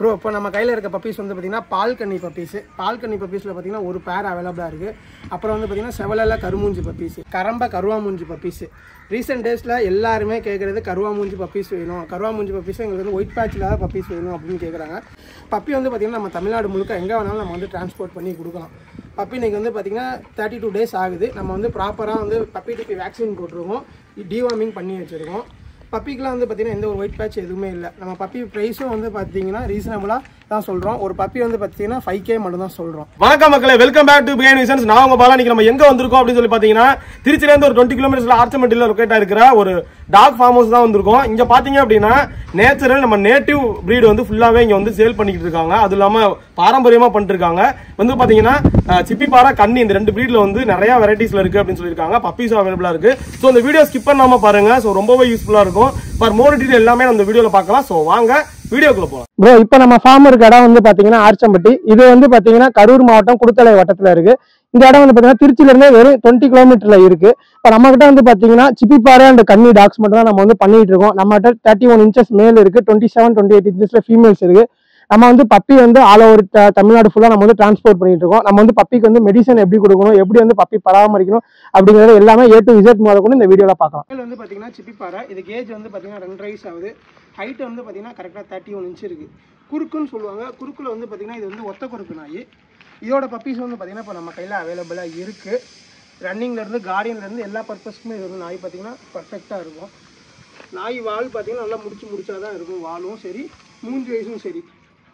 Bro இப்போ நம்ம கையில் இருக்க பப்பீஸ் வந்து பார்த்திங்கன்னா பால்கன்னி பப்பீஸில் பார்த்திங்கன்னா ஒரு பேர் அவைலபிளாக இருக்குது. அப்புறம் வந்து பார்த்திங்கன்னா செவலல கருமூஞ்சி பப்பீஸ், கரம்ப கருவாமூஞ்சி பப்பீஸ். ரீசெண்ட் டேஸில் எல்லாருமே கேட்குறது கருவாமூஞ்சி பப்பீஸ் வேணும், கருவாமூஞ்சி பப்பீஸ் எங்களுக்கு வந்து ஒயிட் பேட்ச் இல்லாத பப்பீஸ் வேணும் அப்படின்னு கேட்குறாங்க. பப்பி வந்து பார்த்திங்கன்னா நம்ம தமிழ்நாடு முழுக்க எங்கே வேணாலும் நம்ம வந்து டிரான்ஸ்போர்ட் பண்ணி கொடுக்கலாம். பப்பி இன்றைக்கி வந்து பார்த்திங்கன்னா 32 days ஆகுது. நம்ம வந்து ப்ராப்பராக வந்து பப்பி டிபி வேக்சின் போட்டிருக்கோம், டிவார்மிங் பண்ணி வச்சுருக்கோம். பப்பிக்கெலாம் வந்து பார்த்திங்கன்னா எந்த ஒரு ஒயிட் பேட்ச் எதுவுமே இல்லை. நம்ம பப்பி ப்ரைஸும் வந்து பார்த்தீங்கன்னா ரீசனபுளாக தான் சொல்கிறோம். ஒரு பப்பி வந்து பார்த்தீங்கன்னா 5K மட்டும் தான் சொல்கிறோம். வணக்கம் மக்களே, welcome back to behind visions. நான் உங்க பாலா. இன்னைக்கு நம்ம எங்க வந்திருக்கோம் அப்படின்னு சொல்லி பார்த்தீங்கன்னா திருச்சியிலேருந்து ஒரு 20 கிலோமீட்டர்ஸ்ல ஆர்ச்சமெட்டில் லொக்கேட் ஆயிருக்கிற ஒரு டாக் ஃபார்ம் ஹவுஸ் தான் வந்திருக்கோம். இங்க பாத்தீங்க அப்படின்னா நேச்சுரல் நம்ம நேட்டிவ் பிரீடு வந்து ஃபுல்லாவே இங்க வந்து சேல் பண்ணிக்கிட்டு இருக்காங்க. அது இல்லாம பாரம்பரியமா பண்ணிட்டு இருக்காங்க. வந்து பாத்தீங்கன்னா சிப்பிப்பாரா கன்னி இந்த ரெண்டு பிரீட்ல வந்து நிறைய வெரைட்டிஸ்ல இருக்கு அப்படின்னு சொல்லியிருக்காங்க. பப்பீஸும் அவைலபிளா இருக்கு. ஸோ இந்த வீடியோ ஸ்கிப் பண்ணாம பாருங்க. ஸோ ரொம்பவே யூஸ்ஃபுல்லா இருக்கும். ஃபார் மோர் டீடைல் எல்லாமே நம்ம வீடியோல பார்க்கலாம். ஸோ வாங்க வீடியோக்குள்ள போகலாம். ப்ரோ இப்போ நம்ம ஃபார்ம் இருக்க இடம் வந்து பார்த்தீங்கன்னா ஆர்ச்சம்பட்டி. இது வந்து பார்த்தீங்கன்னா கரூர் மாவட்டம் குடுத்தலை வட்டத்தில் இருக்கு. இந்த இடம் வந்து பார்த்தீங்கன்னா திருச்சியிலேருந்தே வெறும் 20 கிலோமீட்டர்ல இருக்கு. இப்போ நம்ம கிட்ட வந்து பார்த்தீங்கன்னா சிப்பிப்பாறை அண்ட் கன்னி டாக்ஸ் மட்டும் தான் நம்ம வந்து பண்ணிட்டு இருக்கோம். நம்ம கிட்ட 31 inches மேல் இருக்கு, 27, 28 inchesல ஃபீமேல்ஸ் இருக்கு. நம்ம வந்து பப்பி வந்து ஆல் ஓவர் தமிழ்நாடு ஃபுல்லாக நம்ம வந்து டிரான்ஸ்போர்ட் பண்ணிட்டு இருக்கோம். நம்ம வந்து பப்பிக்கு வந்து மெடிசன் எப்படி கொடுக்கணும், எப்படி வந்து பப்பி பராமரிக்கணும் அப்படிங்கிறது எல்லாமே A to Z முதல்ல கூட இந்த வீடியோல பார்க்கலாம். வந்து பார்த்தீங்கன்னா சிப்பிப்பாறை, இதுக்கு ஏஜ் வந்து பார்த்தீங்கன்னா 2 வயசு ஆகுது. ஹைட் வந்து பார்த்தீங்கன்னா கரெக்டாக 31 inch இருக்கு. குறுக்குன்னு சொல்லுவாங்க. குறுக்குல வந்து பார்த்தீங்கன்னா இது வந்து ஒத்த குறுக்கு நாய். இதோட பப்பீஸ் வந்து பார்த்தீங்கன்னா இப்போ நம்ம கையில் அவைலபிளாக இருக்குது. ரன்னிங்லேருந்து கார்டியன்லேருந்து எல்லா பர்பஸ்க்குமே இது வந்து நாய் பார்த்தீங்கன்னா பர்ஃபெக்டாக இருக்கும். நாய் வால் பார்த்தீங்கன்னா நல்லா முடிச்சாதான் இருக்கும். வாலும் சரி, மூஞ்சி வயசும் சரி.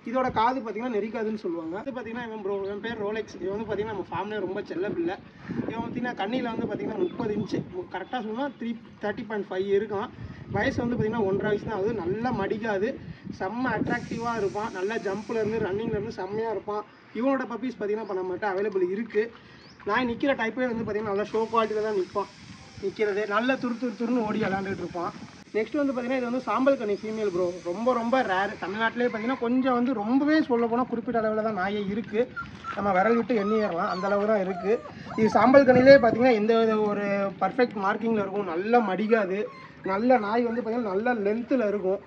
இதோட காது பார்த்தீங்கன்னா நெரிக்காதுன்னு சொல்லுவாங்க. அது பார்த்தீங்கன்னா இவன் பேர் ரோலெக்ஸ். இவன் வந்து பார்த்தீங்கன்னா நம்ம ஃபார்ம்லேயே ரொம்ப செல்ல பிள்ளை. இவன் பார்த்தீங்கன்னா கண்ணியில் வந்து பார்த்தீங்கன்னா 30 inch, கரெக்டாக சொன்னால் 30.5 இருக்கான். வயசு வந்து பார்த்தீங்கன்னா 1.5 வயசு தான் ஆகுது. நல்லா மடிக்காது, செம்ம அட்ராக்டிவாக இருப்பான். நல்லா ஜம்ப்லேருந்து ரன்னிங்லேருந்து செம்மையாக இருப்பான். இவனோட பப்பீஸ் பார்த்தீங்கன்னா இப்போ நம்மகிட்ட அவைலபிள் இருக்குது. நாய் நிற்கிற டைப்பே வந்து பார்த்தீங்கன்னா நல்லா ஷோ குவாலிட்டியில் தான் நிற்பான். நிற்கிறது நல்ல துருன்னு ஓடி விளாண்டுட்டு இருப்பான். நெக்ஸ்ட் வந்து பார்த்தீங்கன்னா இது வந்து சாம்பல் கன்னி ஃபீமேல் ப்ரோ. ரொம்ப ரேர். தமிழ்நாட்டிலே பார்த்தீங்கன்னா கொஞ்சம் வந்து ரொம்பவே சொல்ல போனால் குறிப்பிட்ட அளவில் தான் நாயே இருக்குது. நம்ம விரல் விட்டு எண்ணிடலாம், அந்த அளவு தான் இருக்குது. இது சாம்பல் கண்ணிலே பார்த்தீங்கன்னா எந்த ஒரு பர்ஃபெக்ட் மார்க்கிங்கில் இருக்கும். நல்லா மடிக்காது. நல்ல நாய் வந்து பார்த்தீங்கன்னா நல்ல லென்த்தில் இருக்கும்.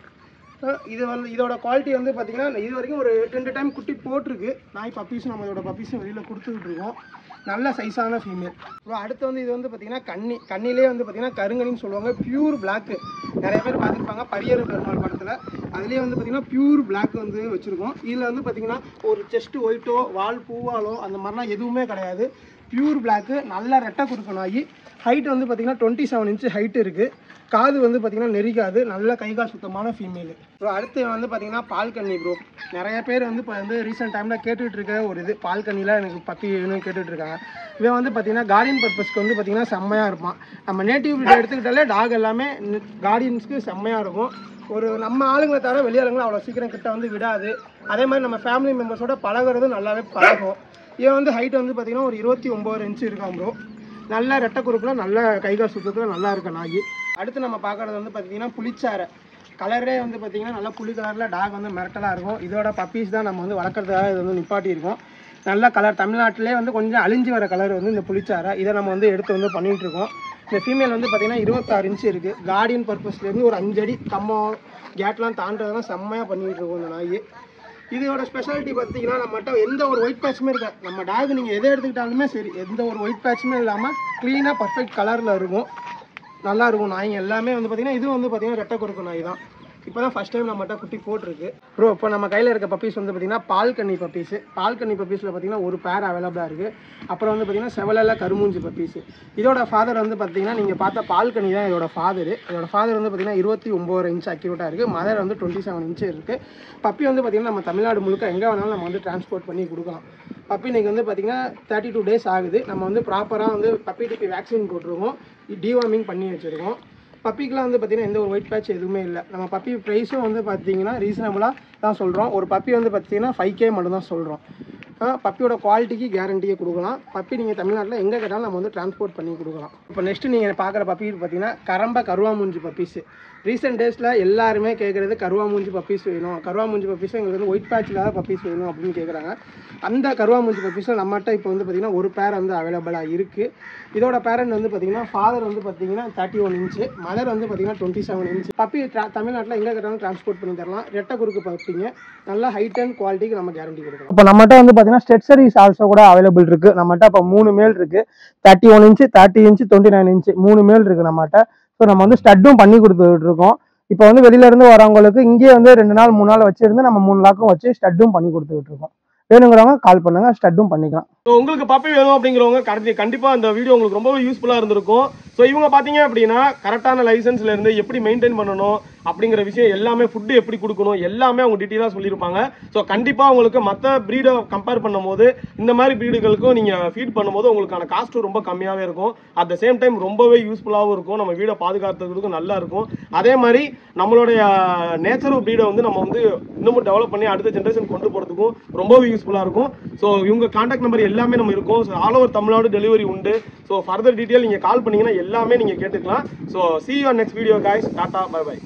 இதோட குவாலிட்டி வந்து பார்த்தீங்கன்னா இது வரைக்கும் ஒரு 2 டைம் குட்டி போட்டிருக்கு. நாய் பப்பீஸும் நம்ம இதோட பப்பீஸும் வெளியில் கொடுத்துக்கிட்டு இருக்கோம். நல்ல சைஸான ஃபீமேல். அப்புறம் அடுத்து வந்து இது வந்து பார்த்தீங்கன்னா கண்ணிலே வந்து பார்த்தீங்கன்னா கருங்கனின்னு சொல்லுவாங்க. Pure black. நிறைய பேர் பார்த்துருப்பாங்க பரியர் பெருமாள் படத்தில். அதுலேயே வந்து பார்த்தீங்கன்னா பியூர் பிளாக் வந்து வச்சுருக்கோம். இதில் வந்து பார்த்தீங்கன்னா ஒரு செஸ்ட் ஒயிட்டோ வால் பூவாலோ அந்த மாதிரிலாம் எதுவுமே கிடையாது. Pure black. நல்ல ரெட்டை குறுக்கு நாய். ஹைட் வந்து பார்த்தீங்கன்னா 27 inch ஹைட் இருக்குது. காது வந்து பார்த்தீங்கன்னா நெரிக்காது. நல்ல கைகால் சுத்தமான ஃபீமேலு. ப்ரோ அடுத்து வந்து பார்த்தீங்கன்னா பால்கன்னி ப்ரோ. நிறைய பேர் வந்து இப்போ வந்து ரீசெண்ட் டைமில் கேட்டுகிட்டு இருக்க ஒரு இது பால்கன்னியில் எனக்கு பப்பி வேணும்னு கேட்டுட்டு இருக்காங்க. இவன் வந்து பார்த்தீங்கன்னா கார்டியன் பர்பஸ்க்கு வந்து பார்த்தீங்கன்னா செம்மையாக இருப்பான். நம்ம நேட்டிவ் வீட்டை எடுத்துக்கிட்டாலே டாக் எல்லாமே கார்டியன்ஸ்க்கு செம்மையாக இருக்கும். ஒரு நம்ம ஆளுங்களை தவிர வெளியாளுங்களும் அவ்வளோ சீக்கிரம் கிட்ட வந்து விடாது. அதே மாதிரி நம்ம ஃபேமிலி மெம்பர்ஸோட பழகிறது நல்லாவே பழகும். இவன் வந்து ஹைட் வந்து பார்த்தீங்கன்னா ஒரு 29 inch இருக்கான் ப்ரோ. நல்ல ரெட்டை குறுக்கில் நல்ல கைகால் சுத்தத்தில் நல்லா இருக்க நாய். அடுத்து நம்ம பார்க்குறது வந்து பார்த்தீங்கன்னா புளிச்சாரை. கலரே வந்து பார்த்தீங்கன்னா நல்லா புளி கலரில் டாக் வந்து மிரட்டலாக இருக்கும். இதோட பப்பீஸ் தான் நம்ம வந்து வளர்க்குறதுக்காக இது வந்து நிப்பாட்டியிருக்கோம். நல்ல கலர். தமிழ்நாட்டிலே வந்து கொஞ்சம் அழிஞ்சு வர கலர் வந்து இந்த புளிச்சாரை. இதை நம்ம வந்து எடுத்து வந்து பண்ணிகிட்ருக்கோம். இந்த ஃபீமேல் வந்து பார்த்தீங்கன்னா 26 inch இருக்குது. கார்டியன் பர்பஸ்லேருந்து ஒரு 5 அடி கம்மம் கேட்லாம் தாண்டதெல்லாம் செம்மையாக பண்ணிகிட்டு இருக்கோம் இந்த நாய். இதோட ஸ்பெஷாலிட்டி பார்த்தீங்கன்னா நம்மகிட்ட எந்த ஒரு ஒயிட் பேட்சுமே இருக்காது. நம்ம டாக் நீங்கள் எதை எடுத்துக்கிட்டாலுமே சரி எந்த ஒரு ஒயிட் பேட்சுமே இல்லாமல் க்ளீனாக பர்ஃபெக்ட் கலரில் இருக்கும். நல்லா இருக்கும் நாய்ங்க எல்லாமே வந்து பார்த்தீங்கன்னா. இது வந்து பார்த்தீங்கன்னா ரெட்டை குறுக்கு நாய் தான். இப்போ தான் ஃபஸ்ட் டைம் நம்மகிட்ட குட்டி போட்டிருக்கு ப்ரோ. இப்போ நம்ம கையில் இருக்க பப்பீஸ் வந்து பார்த்தீங்கன்னா பால்கன்னி பப்பீஸில் பார்த்தீங்கன்னா ஒரு பேர் அவைலபிளாக இருக்குது. அப்புறம் வந்து பார்த்தீங்கன்னா செவலல கருமூஞ்சி பப்பீஸ். இதோட ஃபாதர் வந்து பார்த்தீங்கன்னா நீங்கள் பார்த்த பால்கன்னி தான் இதோட ஃபாதர். வந்து பார்த்தீங்கன்னா 29 inch அக்யூரேட்டாக இருக்குது. மதர் வந்து 27 inch இருக்குது. பப்பி வந்து பார்த்தீங்கன்னா நம்ம தமிழ்நாடு முழுக்க எங்கே வேணாலும் நம்ம வந்து டிரான்ஸ்போர்ட் பண்ணி கொடுக்கலாம். பப்பி இன்றைக்கி வந்து பார்த்தீங்கன்னா 32 days ஆகுது. நம்ம வந்து ப்ராப்பராக வந்து பப்பி டிபி வேக்சின் போட்டிருக்கோம், டிவார்மிங் பண்ணி வச்சுருக்கோம். பப்பிக்கெலாம் வந்து பார்த்தீங்கன்னா எந்த ஒரு ஒயிட் பேட்ச் எதுவுமே இல்லை. நம்ம பப்பி ப்ரைஸும் வந்து பார்த்தீங்கன்னா ரீசனபுளாக தான் சொல்கிறோம். ஒரு பப்பி வந்து பார்த்தீங்கன்னா 5K மட்டும் தான் சொல்கிறோம். பப்பியோட குவாலிட்டிக்கு கேரண்டியை கொடுக்கலாம். பப்பி நீங்கள் தமிழ்நாட்டில் எங்கே கேட்டாலும் நம்ம வந்து டிரான்ஸ்போர்ட் பண்ணி கொடுக்கலாம். இப்போ நெக்ஸ்ட்டு நீங்கள் பார்க்குற பப்பி பார்த்தீங்கன்னா கரம்ப கருவாமூஞ்சி பப்பீஸு. ரீசெண்ட் டேஸில் எல்லாருமே கேட்குறது கருவா மூஞ்சி பப்பீஸ் வேணும், கருவா மூஞ்சி பப்பீஸ் எங்களுக்கு வந்து ஒயிட் பேட்ச் இல்லாத பப்பீஸ் வேணும் அப்படின்னு கேட்குறாங்க. அந்த கருவா மூஞ்சி பப்பீஸில் நம்மகிட்ட இப்போ வந்து பார்த்திங்கன்னா ஒரு பேர் வந்து அவைலபிளாக இருக்குது. இதோட பேரண்ட் வந்து பார்த்திங்கன்னா ஃபாதர் வந்து பார்த்திங்கன்னா 31 இன்ச்சு, மதர் வந்து பார்த்திங்கன்னா 27 இன்ச்சு. பப்பி தமிழ்நாட்டில் எங்கே கேட்டாலும் டிரான்ஸ்போர்ட் பண்ணி தரலாம். ரெட்டை குறுக்கு பப்பிங்க, நல்லா ஹைட் அண்ட் குவாலிட்டிக்கு நம்ம கேரண்டி கொடுக்கலாம். இப்போ நம்மகிட்ட வந்து பார்த்திங்கன்னா ஸ்டெட்சரிஸ் ஆல்சோ கூட அவைலபிள் இருக்குது. நம்மகிட்ட இப்போ 3 மேல் இருக்குது, 31 இன்ச்சு, 30 இன்ச்சு, 29 இன்ச்சு 3 மேல் இருக்குது நம்மகிட்ட. ஸோ நம்ம வந்து ஸ்டட்டும் பண்ணி கொடுத்துட்டு இருக்கோம். இப்போ வந்து வெளியிலேருந்து வரவங்களுக்கு இங்கேயே வந்து 2 நாள் 3 நாள் வச்சிருந்து நம்ம 3 லாக்கும் வச்சு ஸ்டட்டும் பண்ணி கொடுத்துட்டு இருக்கோம். வேணுங்கிறவங்க கால் பண்ணுங்க, ஸ்டட்டும் பண்ணிக்கலாம். ஸோ உங்களுக்கு பப்பி வேணும் அப்படிங்கிறவங்க கண்டிப்பாக இந்த வீடியோ உங்களுக்கு ரொம்பவே யூஸ்ஃபுல்லாக இருந்திருக்கும். ஸோ இவங்க பார்த்தீங்க அப்படின்னா கரெக்டான லைசன்ஸ்ல இருந்து எப்படி மெயின்டைன் பண்ணணும் அப்படிங்கிற விஷயம் எல்லாமே, ஃபுட்டு எப்படி கொடுக்கணும் எல்லாமே அவங்க டீட்டெயிலாக சொல்லியிருப்பாங்க. ஸோ கண்டிப்பாக உங்களுக்கு மற்ற ப்ரீடை கம்பேர் பண்ணும்போது இந்த மாதிரி ப்ரீடுகளுக்கும் நீங்கள் ஃபீட் பண்ணும்போது உங்களுக்கான காஸ்ட்டும் ரொம்ப கம்மியாகவே இருக்கும். அட் த சேம் டைம் ரொம்பவே யூஸ்ஃபுல்லாகவும் இருக்கும், நம்ம வீடை பாதுகாத்துறதுக்கும் நல்லா இருக்கும். அதே மாதிரி நம்மளுடைய நேச்சுரல் ப்ரீடை வந்து நம்ம வந்து இன்னமும் டெவலப் பண்ணி அடுத்த ஜென்ரேஷன் கொண்டு போகிறதுக்கும் ரொம்பவே யூஸ்ஃபுல்லாக இருக்கும். ஸோ இவங்க கான்டாக்ட் நம்பர் எல்லாமே நம்ம இருக்கும். So all over Tamil Nadu delivery உண்டு. ஸோ ஃபர்தர் டீட்டெயில் நீங்கள் கால் பண்ணீங்கன்னா எல்லாமே நீங்கள் கேட்டுக்கலாம். So see you on next video guys. Tata, bye bye.